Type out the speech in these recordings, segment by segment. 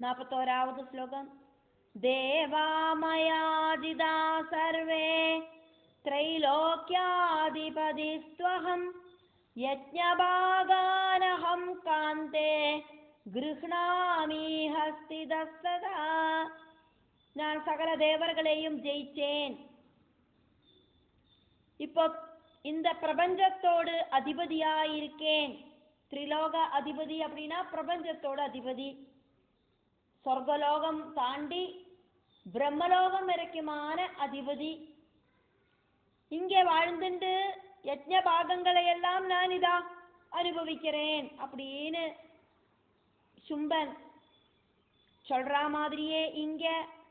41வது ஸ்லோகம். தேவாமயாஜிதா சர்வே த்ரைலோக்யாதிபதிஸ்த்வஹம் யஜ்ஞபாகானஹம் காந்தே கிருஹ்ணாமி ஹஸ்திதஸ்ததா. நான் சகல தேவர்களையும் ஜெயிச்சேன். இப்போ இந்த பிரபஞ்சத்தோடு அதிபதியாயிருக்கேன். திரிலோக அதிபதி அப்படின்னா பிரபஞ்சத்தோட அதிபதி. சொர்க்கலோகம் தாண்டி பிரம்மலோகம் வரைக்குமான அதிபதி. இங்கே வாழ்ந்துட்டு யஜ்ஞ பாகங்களை எல்லாம் நான் இதா அனுபவிக்கிறேன் அப்படின்னு சும்பன் சொல்ற மாதிரியே இங்க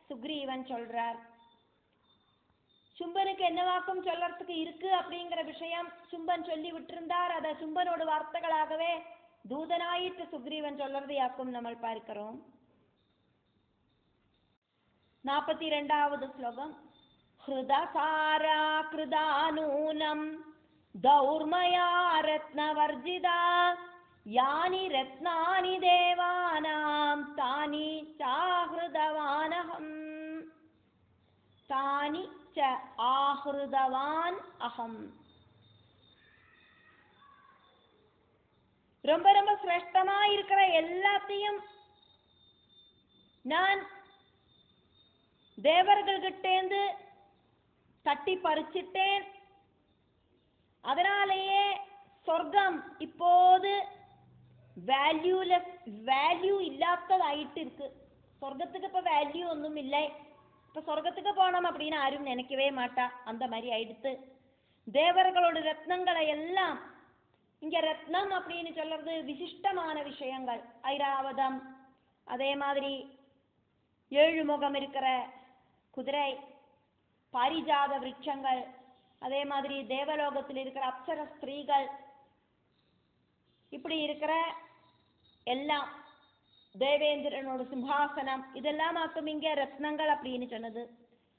சுக்ரீவன் சொல்றார். சும்பனுக்கு என்னவாக்கும் சொல்லறதுக்கு இருக்கு அப்படிங்கிற விஷயம் சும்பன் சொல்லி விட்டிருந்தார். அதை சும்பனோட வார்த்தைகளாகவே தூதனாயிட்டு சுக்ரீவன் சொல்றதையாக்கும் நம்ம பார்க்கிறோம். 42வது ஸ்லோகம். ஹிருதசாரா கிருதானூனம் தௌர்மயா ரத்னவர்ஜிதா யானி ரத்னானி தேவானாம் தானி சாஹ்ருதவானஹம் தானி ச ஆஹ்ருதவான் அஹம். ரொம்ப ரொம்ப சிரேஷ்டமா இருக்கிற எல்லாத்தையும் நான் தேவர்கள்கிட்டேந்து தட்டி பறிச்சிட்டேன். அதனாலேயே சொர்க்கம் இப்போது வேல்யூ இல்லாததாயிட்டு இருக்கு. சொர்க்கத்துக்கு இப்ப வேல்யூ ஒன்றும் இல்லை. இப்ப சொர்க்கத்துக்கு போனோம் அப்படின்னு யாரும் நினைக்கவே மாட்டா. அந்த மாதிரி ஆயிடுத்து. தேவர்களோட ரத்னங்களை எல்லாம், இங்க ரத்னம் அப்படின்னு சொல்றது விசிஷ்டமான விஷயங்கள். ஐராவதம், அதே மாதிரி 7 முகம் இருக்கிற குதிரை, பாரிஜாத விருட்சங்கள், அதே மாதிரி தேவலோகத்தில் இருக்கிற அப்சர ஸ்திரீகள், இப்படி இருக்கிற எல்லாம், தேவேந்திரனோட சிம்ஹாசனம், இதெல்லாம் ஆக்கும் இங்க ரத்னங்கள் அப்படின்னு சொன்னது.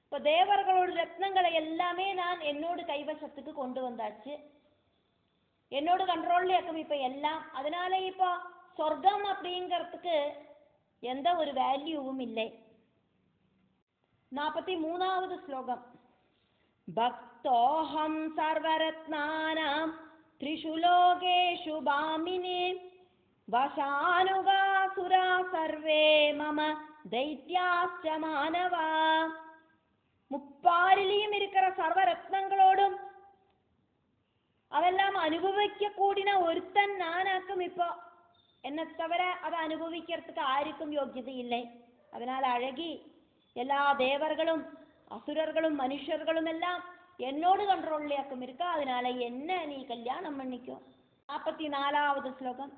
இப்போ தேவர்களோட ரத்னங்களை எல்லாமே நான் என்னோட கைவசத்துக்கு கொண்டு வந்தாச்சு. என்னோட கண்ட்ரோல்ல இருக்கும் இப்ப எல்லாம். அதனால இப்போ சொர்க்கம் அப்படிங்கிறதுக்கு எந்த ஒரு வேல்யூவும் இல்லை. 43வது ஸ்லோகம். பக்தோஹம் சர்வரத்னானாம் த்ரிஷு லோகேஷு பாமினே வசானுகாசுரா சர்வே மம தைத்யாஸ்ச மானவா. முப்பாரிலையும் இருக்கிற சர்வரத்னங்களோடும் அதெல்லாம் அனுபவிக்க கூடின ஒருத்தன் நானாக்கும். இப்போ என்னை தவிர அதை அனுபவிக்கிறதுக்கு யாருக்கும் யோக்கியதை இல்லை. அதனால அழகி எல்லா தேவர்களும் அசுரர்களும் மனுஷர்களும் எல்லாம் என்னோடு கண்ட்ரோல்லையாக்கும் இருக்கா. அதனால என்ன நீ கல்யாணம் பண்ணிக்கும். 44வது ஸ்லோகம்.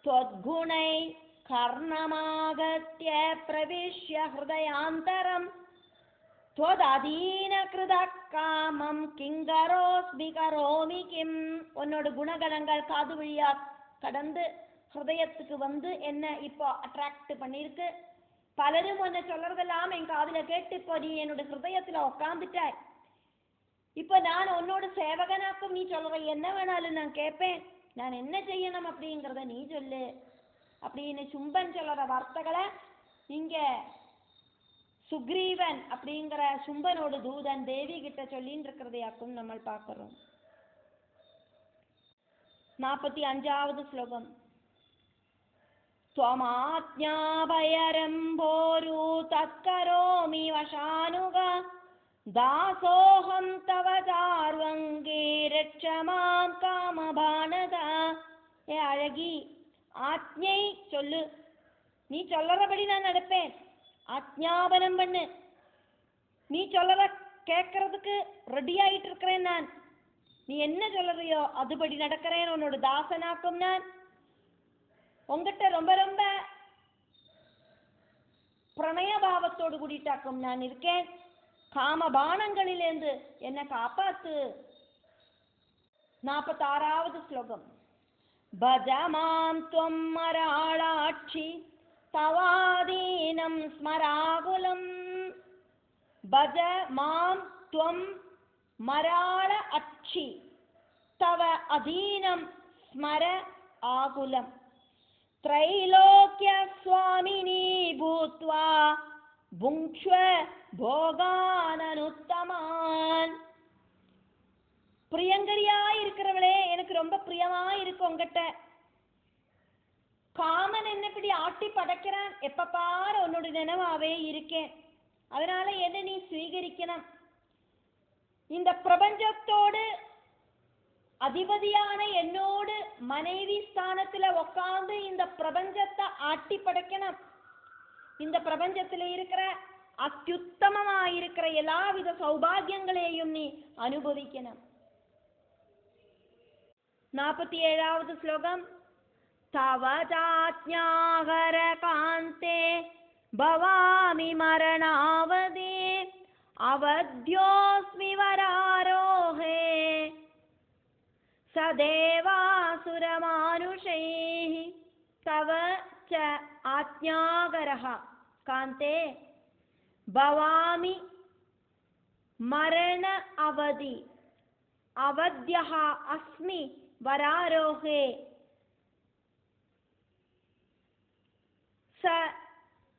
त्वद्गुणै कर्णमागत्य प्रविश्य हृदयान्तरं त्वदधीनकृतः कामं किङ्करोऽस्मि करोमि किम्. உன்னோட குணகணங்கள் காது வழியா கடந்து ஹிருதயத்துக்கு வந்து என்ன இப்போ அட்ராக்ட் பண்ணிருக்கு. பலரும் உன்னை சொல்றதெல்லாம் என் காதுல கேட்டு இப்போ நீ என்னோட ஹிருதயத்துல உட்காந்துட்டாய். இப்போ நான் உன்னோட சேவகனாக்கும். நீ சொல்ற என்ன வேணாலும் நான் கேட்பேன். நான் என்ன செய்யணும் அப்படிங்கிறத நீ சொல்லு அப்படின்னு சும்பன் சொல்ற வார்த்தைகளை இங்க சுக்ரீவன் அப்படிங்கிற சும்பனோட தூதன் தேவி கிட்ட சொல்லின்னு இருக்கிறதையாக்கும் நம்ம பார்க்கிறோம். 45வது ஸ்லோகம். त्वमाज्ञाभयरम्भोरु तत्करोमि वशानुगा दासोऽहं तव चार्वङ्गे रक्ष मां कामबाणदा. ஏ அழகி, ஆజ్ఞை சொல்லு. நீ சொல்லறபடி நான் நடப்பேன். ஆஜ்ஞாபனம் பண்ணு. நீ சொல்லற கேட்கறதுக்கு ரெடி ஆயிட்டு இருக்கிறேன் நான். நீ என்ன சொல்றியோ அதுபடி நடக்கிறேன். உன்னோட தாசனாக்கும் நான். உங்ககிட்ட ரொம்ப ரொம்ப பிரணய பாவத்தோடு கூடிட்டாக்கும் நான் இருக்கேன். காம பானங்களிலிருந்து என்னை காப்பாத்து. 46வது ஸ்லோகம். பஜ மாம் த்வம் மராளாட்சி தவாதீனம் ஸ்மராகுலம். பஜ மாம் த்வம் மராள அட்சி தவ அதீனம் ஸ்மர ஆகுலம். त्रैलोक्य स्वामिनी புங்க்ஷ்வ போகானனுத்தமான். பிரியங்கரியா இருக்கிறவளே, எனக்கு ரொம்ப பிரியமா இருக்கு உங்ககிட்ட. காமன் என்ன இப்படி ஆட்டி படைக்கிறான், எப்ப பாரு உன்னோட நினைவாவே இருக்கேன். அதனால என்ன நீ ஸ்வீகரிக்கணும். இந்த பிரபஞ்சத்தோடு அதிபதியான என்னோடு மனைவி ஸ்தானத்துல உட்கார்ந்து இந்த பிரபஞ்சத்தை ஆட்டி படைக்கணும். இந்த பிரபஞ்சத்துல இருக்கிற அத்யுத்தமமா இருக்கிற எல்லாவித சௌபாகியங்களையும் நீ அனுபவிக்கணும். 47வது ஸ்லோகம். தவ சாஜ்ஞாகர காந்தே பவாமி மரணாவதே அவத்யோஸ்மி வராரோஹே சதேவாசுரமானுஷைः. தவ ச ஆஜ்ஞாகரः காந்தே பவாமி மரண அவதி அவத்யः அஸ்மி வராரோஹே ச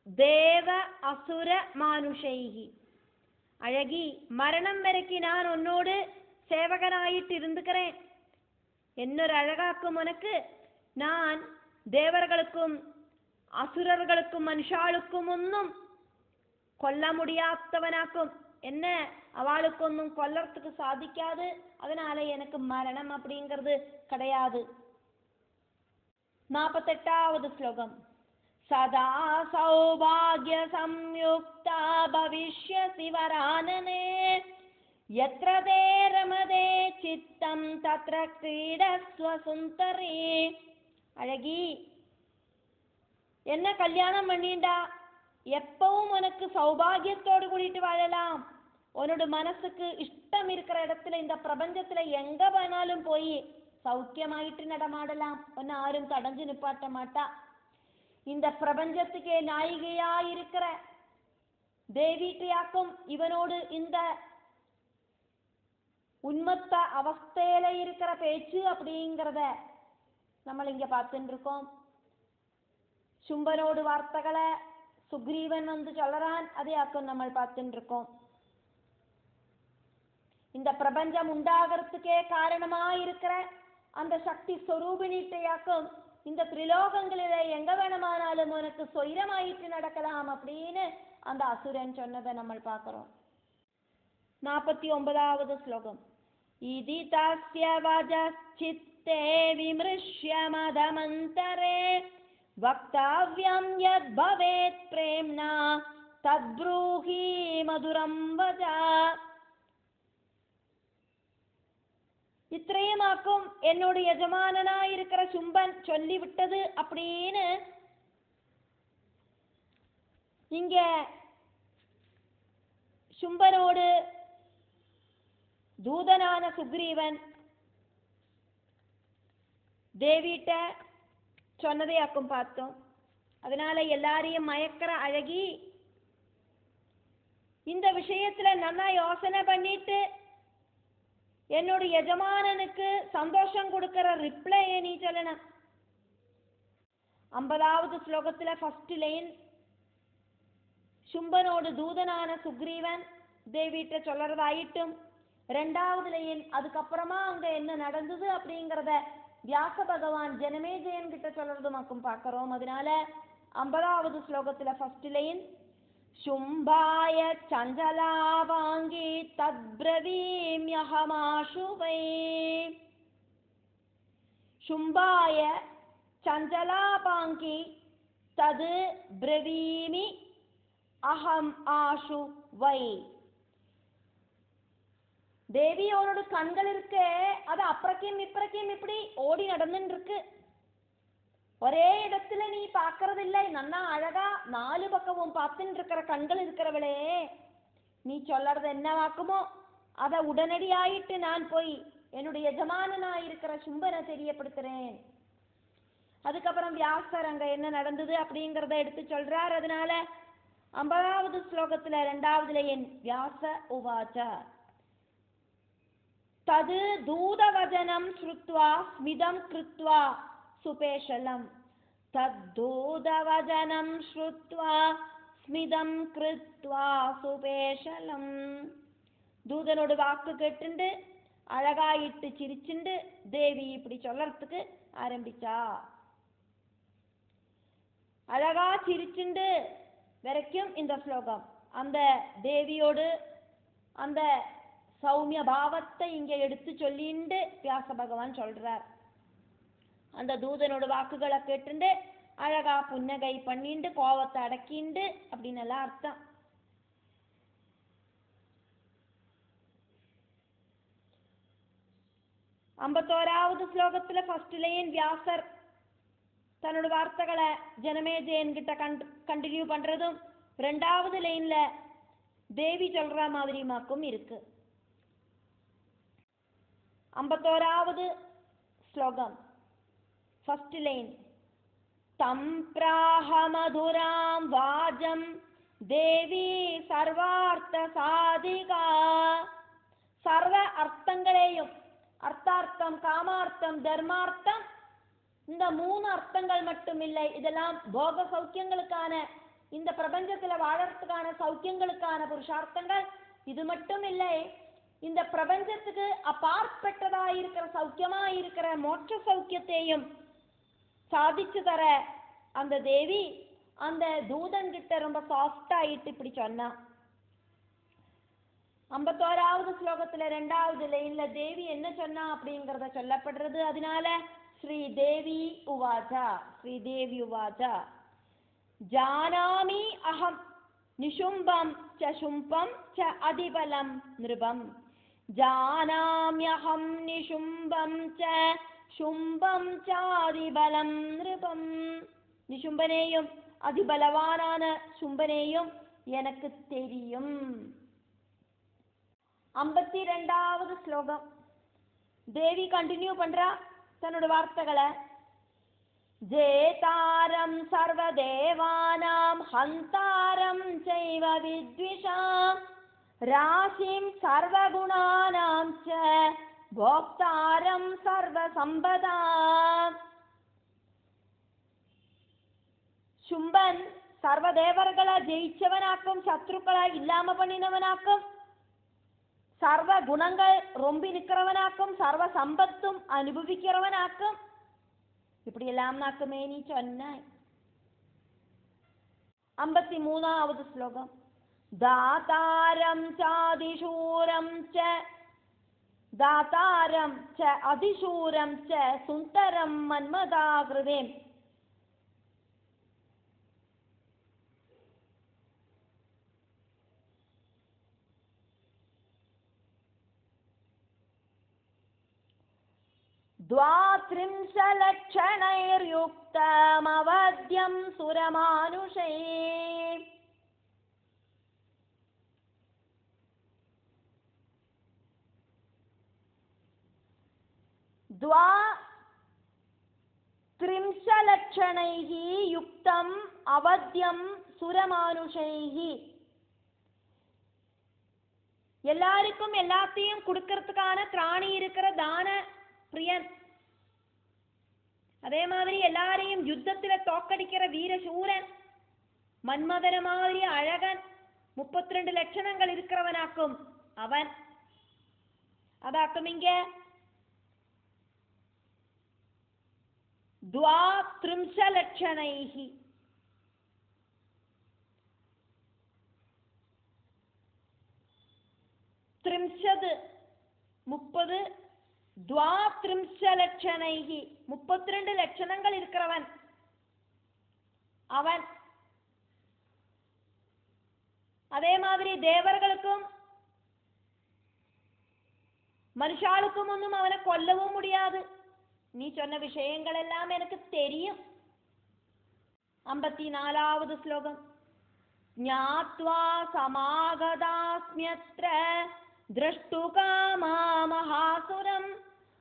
தேவ அசுர மானுஷைஹி. அழகி, மரணம் வரைக்கும் நான் உன்னோடு சேவகனாயிட்டு இருந்துக்கிறேன். என்னொரு அழகாக்கும் உனக்கு நான் தேவர்களுக்கும் அசுரர்களுக்கும் மனுஷாளுக்கும் ஒன்னும் கொல்ல முடியாதவனாக்கும். என்ன அவளுக்கொன்னும் கொல்லறதுக்கு சாதிக்காது. அதனால எனக்கு மரணம் அப்படிங்கிறது கிடையாது. 48வது ஸ்லோகம். சதா சௌபாக்ய சம்யுக்தா பவிஷ்யசி வரானனே யத்ர தே ரமதே சித்தம் தத்ர க்ரீடஸ்வ சுந்தரே. அழகி, என்ன கல்யாணம் பண்ணிண்டா எப்பவும் உனக்கு சௌபாகியத்தோடு கூட்டிட்டு வாழலாம். உன்னோட மனசுக்கு இஷ்டம் இருக்கிற இடத்துல இந்த பிரபஞ்சத்துல எங்க வேணாலும் போய் சௌக்கியமாயிட்டு நடமாடலாம். ஒன்னு யாரும் தடைஞ்சு நிப்பாட்ட மாட்டா. இந்த பிரபஞ்சத்துக்கே நாயிகையா இருக்கிற தேவிட்டையாக்கும் இவனோடு இந்த உன்மத்த அவஸ்தையில இருக்கிற பேச்சு அப்படிங்கிறத நம்ம இங்க பார்த்துட்டு இருக்கோம். சும்பனோடு வார்த்தைகளை சுக்ரீவன் வந்து சொல்லறான், அதையாக்கும் நம்ம பார்த்துட்டு இருக்கோம். இந்த பிரபஞ்சம் உண்டாகிறதுக்கே காரணமா இருக்கிற அந்த சக்தி ஸ்வரூபிணிட்டையாக்கும் இந்த திரிலோகங்களில எங்க வேணுமானாலும் உனக்கு சொயிரமாயிட்டு நடக்கலாம் அப்படின்னு அந்த அசுரன் சொன்னதை நம்ம பார்க்கிறோம். 49வது ஸ்லோகம். இதி தஸ்ய வஜ்சித்தே விம்ருஷ்ய மதமந்தரே வக்தவ்யம் யத் பவேத் பிரேம்னா தத்ப்ரூஹி மதுரம் வஜா. இத்திரையமாக்கும் என்னோட எஜமானனா இருக்கிற சும்பன் சொல்லிவிட்டது அப்படின்னு இங்க சும்பனோடு தூதனான சுக்ரீவன் தேவிட்ட சொன்னதையாக்கும் பார்த்தோம். அதனால எல்லாரையும் மயக்கிற அழகி, இந்த விஷயத்துல நல்லா யோசனை பண்ணிட்டு என்னோட எஜமானனுக்கு சந்தோஷம் கொடுக்கிற ரிப்ளையை நீ சொல்லணும். 50வது ஸ்லோகத்துல ஃபர்ஸ்ட் லைன் சும்பனோடு தூதனான சுக்ரீவன் தேவிட்ட சொல்லறதாயிட்டும், 2வது லைன் அதுக்கப்புறமா அங்க என்ன நடந்தது அப்படிங்கிறத வியாச பகவான் ஜனமேஜயன் கிட்ட சொல்றதுமாக்கும் பார்க்கிறோம். அதனால 50வது ஸ்லோகத்துல ஃபர்ஸ்ட் லைன் शुम्भाय चञ्चलावाङ्गी तद्ब्रवीम्यहमाशु वै. शुम्भाय चञ्चलापाङ्गी तद् ब्रवीमि अहम् आशु वै. தேவி, அவனோட கண்கள் இருக்கு, அது அப்புறக்கையும் இப்புறக்கையும் இப்படி ஓடி நடந்துட்டு இருக்கு. ஒரே இடத்துல நீ பார்க்கறது இல்லை. நன்னா அழகா 4 பக்கமும் பார்த்துட்டு இருக்கிற கண்கள் இருக்கிறவளே, நீ சொல்லறது என்னவாக்குமோ அதை உடனடியாயிட்டு நான் போய் என்னுடைய எஜமானனா இருக்கிற சும்பனை தெரியப்படுத்துறேன். அதுக்கப்புறம் வியாசர் அங்க என்ன நடந்தது அப்படிங்கிறத எடுத்து சொல்றார். அதனால 50வது ஸ்லோகத்துல 2வது லைன் வியாச உவாச்ச தது தூதவஜனம் ஸ்ருத்வா ஸ்மிதம் கிருத்வா சுபேஷலம். தத்தூதவஜனம் ஸ்ருத்வா ஸ்மிதம் கிருத்வா சுபேஷலம். தூதனோட வாக்கு கேட்டுண்டு அழகாயிட்டு சிரிச்சுண்டு தேவி இப்படி சொல்லறதுக்கு ஆரம்பிச்சா. அழகா சிரிச்சுண்டு வரைக்கும் இந்த ஸ்லோகம் அந்த தேவியோடு அந்த சௌமிய பாவத்தை இங்க எடுத்து சொல்லிண்டு வியாச பகவான் சொல்றார். அந்த தூதனோட வாக்குகளை கேட்டுண்டு அழகா புன்னகை பண்ணிண்டு கோவத்தை அடக்கிண்டு அப்படின்னு எல்லாம் அர்த்தம். ஐம்பத்தோராவது ஸ்லோகத்துல ஃபர்ஸ்ட் லைன் வியாசர் தன்னோட வார்த்தைகளை ஜனமேஜயன் கிட்ட கண்டினியூ பண்றதும் ரெண்டாவது லைன்ல தேவி சொல்ற மாதிரிமாக்கும் இருக்கு. ஐம்பத்தோராவது ஸ்லோகம் ஃபர்ஸ்ட் லைன் தம் பிராஹ மதுராம் வாஜம் தேவி சர்வார்த்த சாதிகா. சர்வ அர்த்தங்களையும் அர்த்தார்த்தம் காமார்த்தம் தர்மார்த்தம் இந்த 3 அர்த்தங்கள் மட்டும் இல்லை, இதெல்லாம் போக சௌக்கியங்களுக்கான இந்த பிரபஞ்சத்துல வாழறதுக்கான சௌக்கியங்களுக்கான புருஷார்த்தங்கள். இது மட்டும் இல்லை, இந்த பிரபஞ்சத்துக்கு அப்பாற்பட்டதா இருக்கிற சௌக்கியமா இருக்கிற மோட்ச சௌக்கியத்தையும் சாதிச்சு தர அந்த தேவி அந்த தூதன் கிட்ட ரொம்ப சாஃப்ட் ஆயிட்டு இப்படி சொன்னா. 51வது ஸ்லோகத்துல 2வது லைன்ல தேவி என்ன சொன்னா அப்படிங்கறத சொல்லப்படுறது. அதனால ஸ்ரீதேவி உவாச்சா, ஸ்ரீதேவி உவாச்சா ஜானாமி அகம் நிஷும்பம் ச சும்பம் ச அதிபலம் நிருபம். ஜானாம்யஹம் நிஷும்பம் ச சும்பம் ச அதிபலம் நிருபம். நிஷும்பனேயும் அதிபலவானான சும்பனேயும் எனக்கு தெரியும். 52வது ஸ்லோகம் தேவி கண்டினியூ பண்றா தன்னோட வார்த்தைகளை. ஜேதாரம் சர்வதேவானாம் ஹந்தாரம் சைவ வித்விஷாம் ராசிம் சர்வகுணானாம் ச போக்தாரம் சர்வசம்பதாம். சும்பன் சர்வதேவர்களை ஜெயிச்சவனாக்கும் சத்ருக்களை இல்லாம பண்ணினவனாக்கும் சர்வ குணங்கள் ரொம்பி நிற்கிறவனாக்கும் சர்வ சம்பத்தும் அனுபவிக்கிறவனாக்கும் இப்படி எல்லாம் நாக்குமே நீ சொன்னாய். 53வது ஸ்லோகம் தாதாரம் சாதிசூரம் ச தாதாரம் ச அதிசூரம் ச சுந்தரம் மன்மதாகிருதேம். द्वात्रिंशलक्षणैर्युक्तमवद्यं सुरमानुषै. द्वात्रिंशलक्षणैः युक्तम् अवद्यं सुरमानुषैः. எல்லாருக்கும் எல்லாத்தையும் கொடுக்கறதுக்கான திராணி இருக்கிற தான பிரியன், அதே மாதிரி எல்லாரையும் யுத்தத்துல தோக்கடிக்கிற வீரசூரன், மன்மதன மாதிரி அழகன், 32 லட்சணங்கள் இருக்கிறவனாக்கும் அவன். அதாக்கும் இங்க द्वात्रिंशलक्षणैः. त्रिंशत् 30, द्वात्रिंशलक्षणैः 32 லட்சணங்கள் இருக்கிறவன் அவன். அதே மாதிரி தேவர்களுக்கும் மனுஷாளுக்கும் ஒன்றும் அவனை கொல்லவும் முடியாது. நீ சொன்ன விஷயங்கள் எல்லாம் எனக்கு தெரியும். 54வது ஸ்லோகம் ஞாத்வா சமாகதாஸ்ம்யத்ர द्रष्टुकामा महासुरं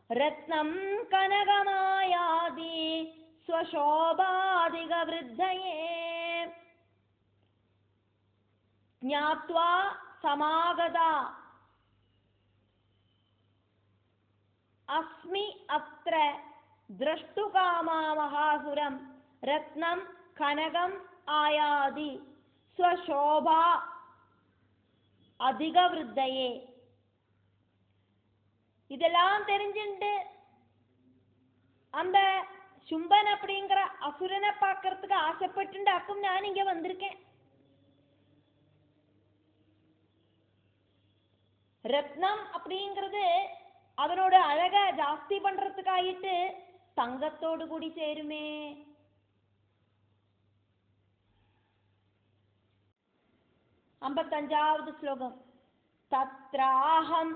रत्नं कनकमायादि स्वशोभादिगवृद्धये. ज्ञात्वा समागता अस्मि अत्र द्रष्टुकामा महासुरं रत्नं कनकम् आयादि ஸ்வசோபா அதிக விருத்தையே. இதெல்லாம் தெரிஞ்சுட்டு அந்த சும்பன் அப்படிங்கிற அசுரனை பார்க்கறதுக்கு ஆசைப்பட்டுண்டாக்கும் நான் இங்க வந்திருக்கேன். ரத்னம் அப்படிங்கிறது அவனோட அழக ஜாஸ்தி பண்றதுக்காயிட்டு தங்கத்தோடு கூடி சேருமே. 55வது ஸ்லோகம். தத்ராஹம்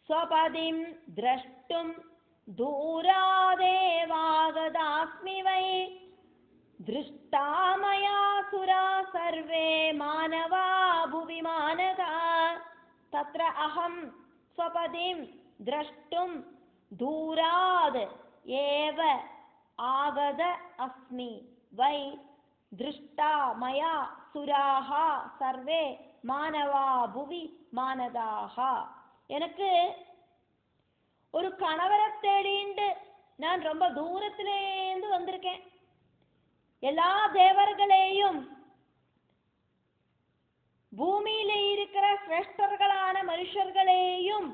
ஸ்வபதிம் த்ரஷ்டும் தூராதேவாகதாஸ்மி வை திருஷ்டா மயா சுரா சர்வே மானவா புவி மானதா. தத்ர அஹம் ஸ்வபதிம் த்ரஷ்டும் தூராத் ஏவ ஆகத அஸ்மி வை திருஷ்டா மயா சுராஹ சர்வே மானவா புவி மானதாக. எனக்கு ஒரு கணவரை தேடிண்டு நான் ரொம்ப தூரத்திலேந்து வந்திருக்கேன். எல்லா தேவர்களையும் பூமியில இருக்கிற சிரேஷ்டர்களான மனுஷர்களையும்.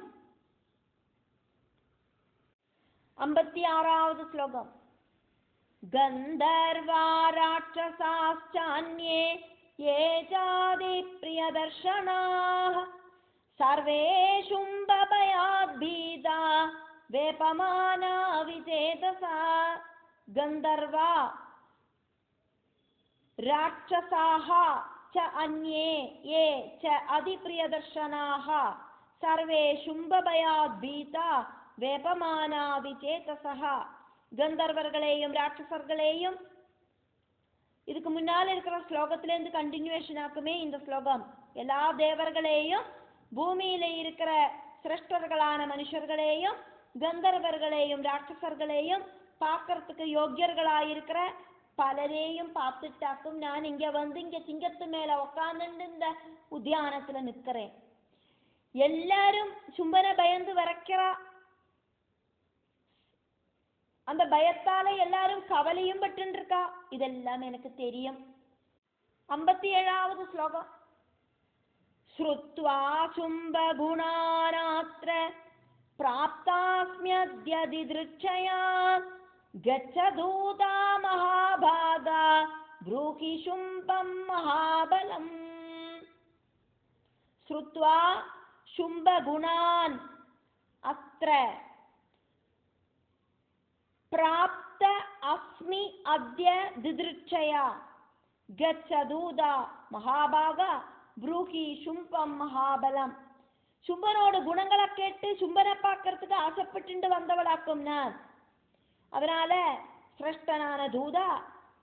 56வது ஸ்லோகம். கந்தர்வா ராட்சசாஸ்சான்யே ये जादि प्रियदर्शनाः सर्वे शुम्भभयात् भीता वेपमाना विचेतसा. गन्धर्वा राक्षसाः च अन्ये ये च अधिप्रियदर्शनाः सर्वे शुम्भभयात् भीता वेपमाना विचेतसः. கந்தர்வர்களையும் ராட்சசர்களையும் இதுக்கு முன்னால் இருக்கிற ஸ்லோகத்திலேருந்து கண்டினியூவேஷன் ஆக்குமே இந்த ஸ்லோகம். எல்லா தேவர்களையும் பூமியில இருக்கிற சிரேஷ்டர்களான மனுஷர்களையும் கந்தர்வர்களையும் ராட்சசர்களையும் பார்க்கறதுக்கு யோக்கியர்களாயிருக்கிற பலரையும் பார்த்துட்டாக்கும் நான் இங்க வந்து இங்க சிங்கத்து மேல உக்காந்துட்டு இந்த உத்தியானத்துல நிற்கிறேன். எல்லாரும் சும்பனை பயந்து வரைக்கிறா. அந்த பயத்தால எல்லாரும் கவலையும் பட்டு இருக்கா. இதெல்லாம் எனக்கு தெரியும். 57வது ஸ்லோகம். ஸ்ருத்வா சும்ப குணாநாத்ர பிராப்தாஸ்ம்யத்யதித்ருச்சயா கச்சதூதா மகாபாகா ப்ரூஹி சும்பம் மகாபலம். ஸ்ருத்வா சும்ப குணான் அத்ர प्राप्त अस्मि अद्य दिदृक्षया गच्छदूदा महाभागा ब्रूहि शुम्भम महाबலம். சும்பனோட குணங்களை கேட்டு சும்பனை பார்க்கறதுக்கு ஆசைப்பட்டு வந்தவளாக்கும் நான். அதனால சிரேஷ்டனான தூதா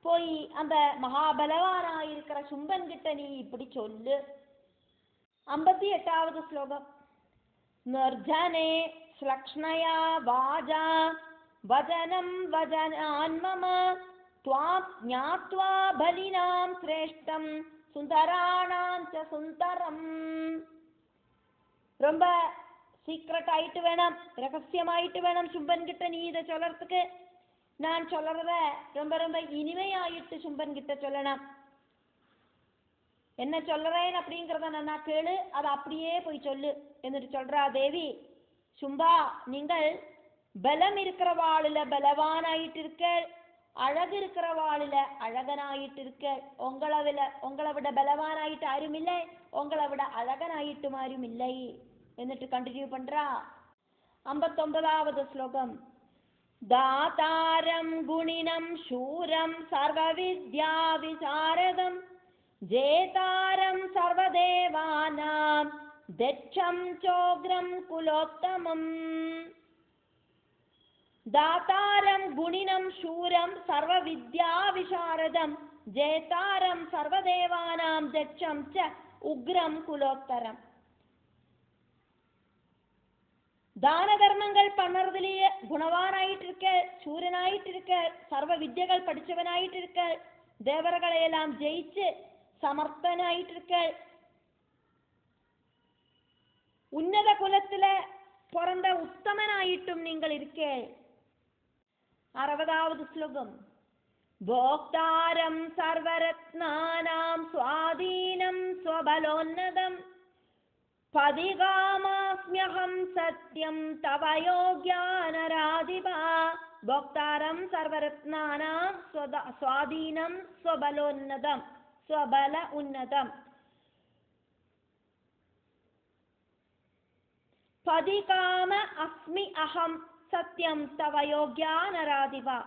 போய் அந்த மகாபலவானாயிருக்கிற சும்பன் கிட்ட நீ இப்படி சொல்லு. 58வது ஸ்லோகம். நர்ஜனே ஸ்லக்ஷ்ணயா வாஜா வஜனம் வஜனான் மம த்வாம் ஞாத்வா பலினாம் சிரேஷ்டம் சுந்தராணாம் ச சுந்தரம். ரொம்ப சீக்ரெட் ஆயிட்டு வேணும், ரகசியமாயிட்டு வேணும் சும்பன் கிட்ட நீ இதை சொல்லறதுக்கு. நான் சொல்றத ரொம்ப ரொம்ப இனிமையாயிட்டு சும்பன் கிட்ட சொல்லணும். என்ன சொல்றேன் அப்படிங்கிறத நான் கேளு, அதை அப்படியே போய் சொல்லு എന്നിട്ട് சொல்றா தேவி. சும்பா, நீங்கள் பலம் இருக்கிறவாளுல பலவானாயிட்டு இருக்க, அழகு இருக்கிறவாளுல அழகனாயிட்டு இருக்க. உங்களை விட பலவானாயிட்டு யாரும் இல்லை, உங்களை விட அழகனாயிட்டு யாரும் இல்லை എന്നിട്ട് கண்டினியூ பண்றா. 59வது ஸ்லோகம். தாதாரம் குணினம் சூரம் சர்வவித்யா விசாரதம் ஜேதாரம் சர்வதேவானாம் தட்சம் சோக்ரம் குலோத்தமம். दातारं गुणिनं शूरं सर्वविद्या विशारदं जेतारं सर्वदेवानां दक्षं च उग्रं कुलोत्तरं. தான தர்மங்கள் பண்ணறதுலயே குணவானாயிட்டு இருக்க, சூரனாயிட்டு இருக்க, சர்வ வித்யகள் படிச்சவனாயிட்டு இருக்க, தேவர்களை எல்லாம் ஜெயிச்சு சமர்த்தனாயிட்டு இருக்க, உன்னத குலத்துல பிறந்த உத்தமனாயிட்டும் நீங்கள் இருக்கே. 60வது ஸ்லோகம். போக்தாரம் சர்வரத்னானாம் ஸ்வாதீனம் स्वबलोन्नतम् पदिगामास्म्यहं सत्यं तव योग्यानराधिपा भोक्तारं सर्वरत्नानां स्वाधीनं स्वबलोन्नतं स्वबल उन्नतम् पदिकाम अस्मि अहं सत्यं तव योग्यानराधिपा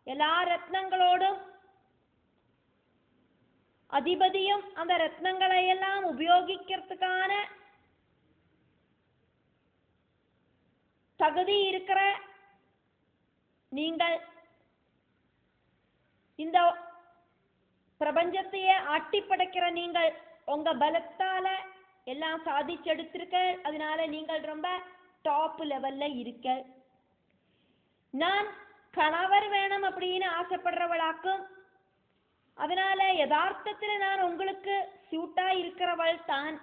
எல்லா ரத்னங்களோடும் அதிபதியும் அந்த ரத்னங்களை எல்லாம் உபயோகிக்கிறதுக்கான தகுதி இருக்கிற நீங்கள் இந்த பிரபஞ்சத்தையே ஆட்டி படைக்கிற நீங்கள் உங்க பலத்தால எல்லாம் சாதிச்செடுத்திருக்க. அதனால நீங்கள் ரொம்ப டாப் லெவல்ல இருக்க. நான் கணவர் வேணும் அப்படின்னு ஆசைப்படுறவளாக்கும். அதனால யதார்த்தத்துல நான் உங்களுக்கு சூட்டா இருக்கிறவள் தான்.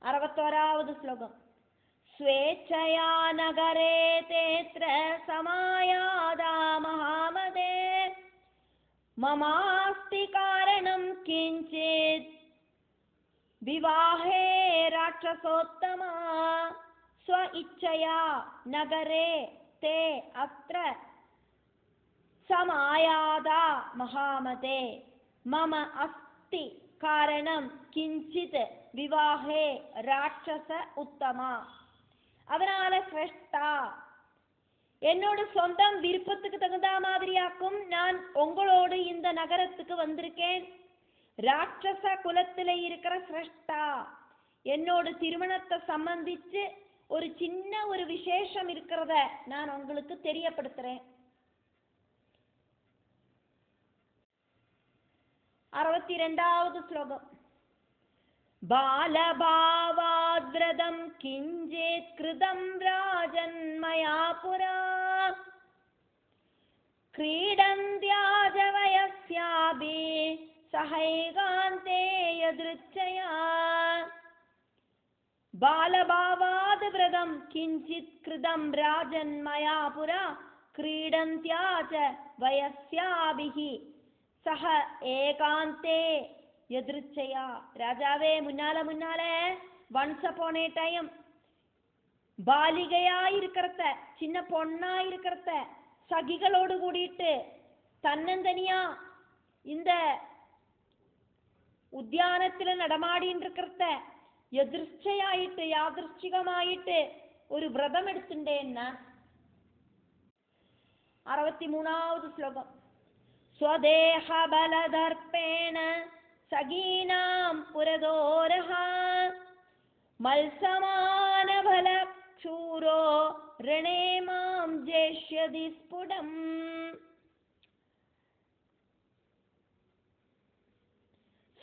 61வது ஸ்லோகம். ஸ்வேச்சயா நகரே தேத்ர சமாயாதா மகாமதே மமாஸ்தி காரணம் கிஞ்சித் விவாஹே ராட்சசோத்தமா ஸ்வ இச்சயா நகரே தே அத்ர சமாயாதா மகாமதே மம அஸ்தி காரணம் கிஞ்சித் விவாஹே ராட்சச உத்தமா. அதனால சிரேஷ்டா என்னோட சொந்தம் விருப்பத்துக்கு தகுந்த மாதிரியாக்கும் நான் உங்களோடு இந்த நகரத்துக்கு வந்திருக்கேன். ராட்சச குலத்தில இருக்கிற சிரேஷ்டா என்னோட திருமணத்தை சம்பந்திச்சு ஒரு சின்ன ஒரு விசேஷம் இருக்கிறத நான் உங்களுக்கு தெரியப்படுத்துறேன். 62வது ஸ்லோகம். பாலபாவாத்ரதம் கிஞ்சித் கிருதம் ராஜன்மயா புரா क्रीडन्त्याज वयस्याभि सहैगान्ते यदृच्छया बालभावाद् व्रतं किञ्चित् कृतं राजन्मया पुरा क्रीडन्त्याज वयस्याभिः सह एकान्ते यदृच्छया. ராஜாவே முன்னால once upon a time பாலிகையா இருக்கிறத சின்ன பொண்ணா இருக்கிறத சகிகளோடு கூடிட்டு தன்னந்தனியா இந்த உத்தியானத்துல நடமாடின்னு இருக்கிறத எதிர்ச்சையாயிட்டு யாதிர்ச்சிகமாயிட்டு ஒரு விரதம் எடுத்துட்டேன்னா. 63வது ஸ்லோகம். ஸ்வதேஹ பலதர்ப்பேண சகீனாம் புரதோரஹ மல்சமான பல சூரோ ரணே மாம் ஜேஷ்யதி ஸ்புடம்.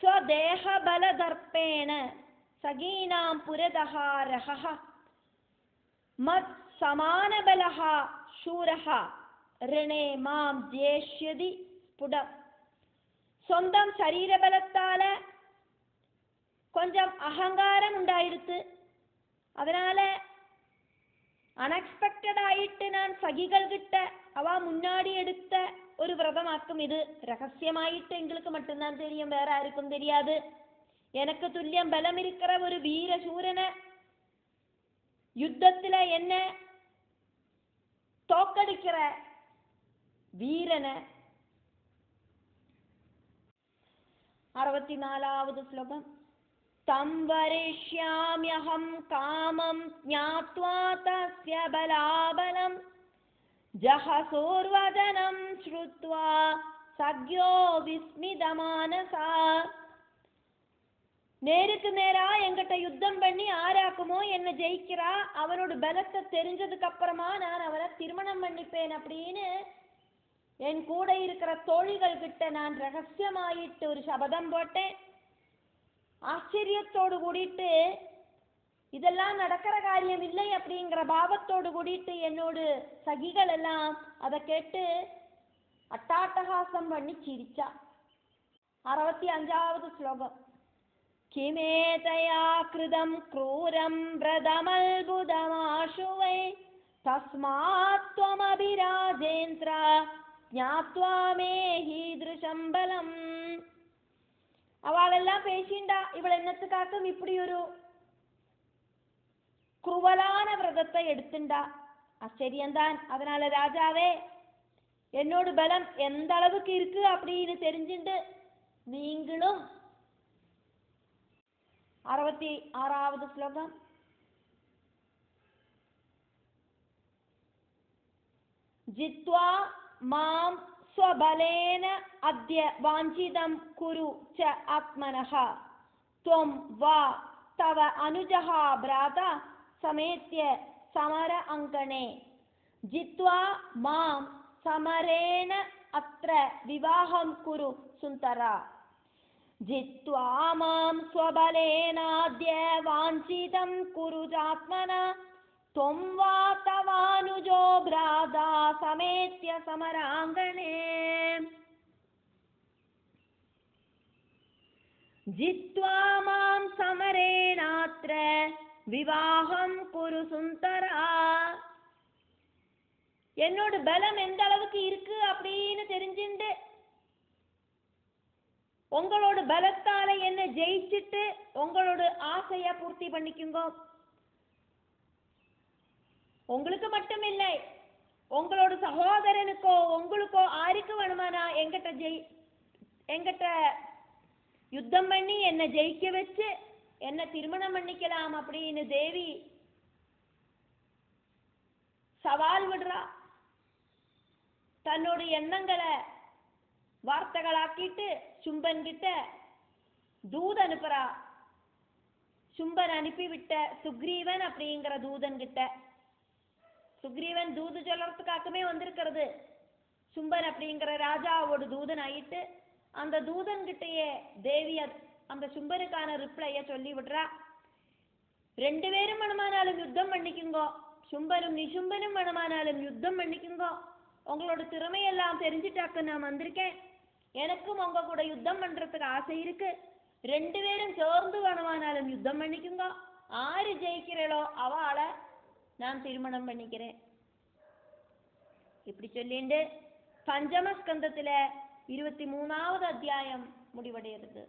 ஸ்வதேஹ பலதர்ப்பேண சகீனாம் புரதஹ ரஹஹ மத் சமான பலஹ சூரஹ ரணே மாம் ஜேஷ்யதி ஸ்புடம். சொந்தம் சரீர பலத்தால கொஞ்சம் அகங்காரம் உண்டாயிடுத்து. அதனால அன்எக்ஸ்பெக்டட் ஆயிட்டு நான் சகிகள் கிட்ட அவ முன்னாடி எடுத்த ஒரு விரதமாக்கும். இது ரகசியமாயிட்டு எங்களுக்கு மட்டும்தான் தெரியும், வேற யாருக்கும் தெரியாது. எனக்கு துல்லியம் பலம் இருக்கிற ஒரு வீர சூரனை யுத்தத்துல என்ன தோக்கடிக்கிற வீரனை. 64வது ஸ்லோகம். தம் வரிஷ்யாம்யஹம் காமம் ஞாத்வா தஸ்ய பலாபலம் ஜஹசூர்வதனம் ஸ்ருத்வா சக்யோ விஸ்மிதமானசா. நேருக்கு நேரா என்கிட்ட யுத்தம் பண்ணி ஆராக்குமோ என்ன ஜெயிக்கிறா, அவனோட பலத்தை தெரிஞ்சதுக்கு அப்புறமா நான் அவரை திருமணம் பண்ணிப்பேன் அப்படின்னு என் கூட இருக்கிற தோழிகள் கிட்ட நான் ரகசியமாயிட்டு ஒரு சபதம் போட்டேன். ஆச்சரியத்தோடு கூடிட்டு இதெல்லாம் நடக்கிற காரியம் இல்லை அப்படிங்கிற பாவத்தோடு கூடிட்டு என்னோடு சகிகள் எல்லாம் அதை கேட்டு அட்டாட்டகாசம் பண்ணி சிரிச்சா. 65வது ஸ்லோகம். கிமேதயா கிருதம் க்ரூரம் பிரதமல்புதமாஷுவை தஸ்மாத் த்வமபிராஜேந்திர ஞாத்வா மே ஹீத்ருஷம் பலம். அவளெல்லாம் பேசிண்டா இவள் என்னத்துக்காக்கும் இப்படி ஒரு குருவலான விரதத்தை எடுத்துண்டா. ஆச்சரியம்தான். அதனால ராஜாவே, என்னோட பலம் எந்த அளவுக்கு இருக்கு அப்படின்னு தெரிஞ்சுண்டு நீங்களும் 66வது ஸ்லோகம். ஜித்வா மாம் ஸ்வபலேன அத்ய வாஞ்சிதம் குரு ச ஆத்மனஹ த்வம் வா தவ அனுஜஹ ப்ராதா சமேத்ய சமர அங்கணே. ஜித்வா மாம் சமரேன அத்ர விவாஹம் குரு சுந்தரா. ஜித்வா மாம் ஸ்வபலேனாத்ய வாஞ்சிதம் குரு சாத்மனா त्वं वा तवानुजो भ्राता समेत्य समराङ्गणे. जित्वा मां समरेणात्र विवाहं कुरु सुन्दरा. என்னோட பலம் எந்த அளவுக்கு இருக்கு அப்படின்னு தெரிஞ்சுண்டு உங்களோட பலத்தால என்ன ஜெயிச்சுட்டு உங்களோட ஆசைய பூர்த்தி பண்ணிக்குங்க. உங்களுக்கு மட்டும் இல்லை, உங்களோட சகோதரனுக்கோ உங்களுக்கோ ஆருக்கு வேணுமானா எங்கிட்ட யுத்தம் பண்ணி என்ன ஜெயிக்க வச்சு என்ன திருமணம் பண்ணிக்கலாம் அப்படின்னு தேவி சவால் விடுறா. தன்னோட எண்ணங்களை வார்த்தைகளாக்கிட்டு சும்பன் கிட்ட தூது அனுப்புறா. சும்பன் அனுப்பிவிட்ட சுக்ரீவன் அப்படிங்கிற தூதன் கிட்ட. சுக்ரீவன் தூது சொல்லறதுக்காகவே வந்திருக்கிறது. சும்பன் அப்படிங்கிற ராஜாவோட தூதன் ஆயிட்டு அந்த தூதன் கிட்டயே தேவி அந்த சும்பனுக்கான ரிப்ளைய சொல்லி விடுறா. 2 பேரும் மனமானாலும் யுத்தம் பண்ணிக்குங்கோ, சும்பனும் நிசும்பனும் மனமானாலும் யுத்தம் பண்ணிக்குங்கோ. உங்களோட திறமையெல்லாம் தெரிஞ்சுட்டாக்க நான் வந்திருக்கேன். எனக்கும் உங்க கூட யுத்தம் பண்றதுக்கு ஆசை இருக்கு. 2 பேரும் சேர்ந்து வேணுமானாலும் யுத்தம் பண்ணிக்குங்கோ. ஆறு ஜெயிக்கிறளோ அவளை நான் திருமணம் பண்ணிக்கிறேன். இப்படி சொல்லிண்டு பஞ்சமஸ்கந்தத்துல 23வது அத்தியாயம் முடிவடைகிறது.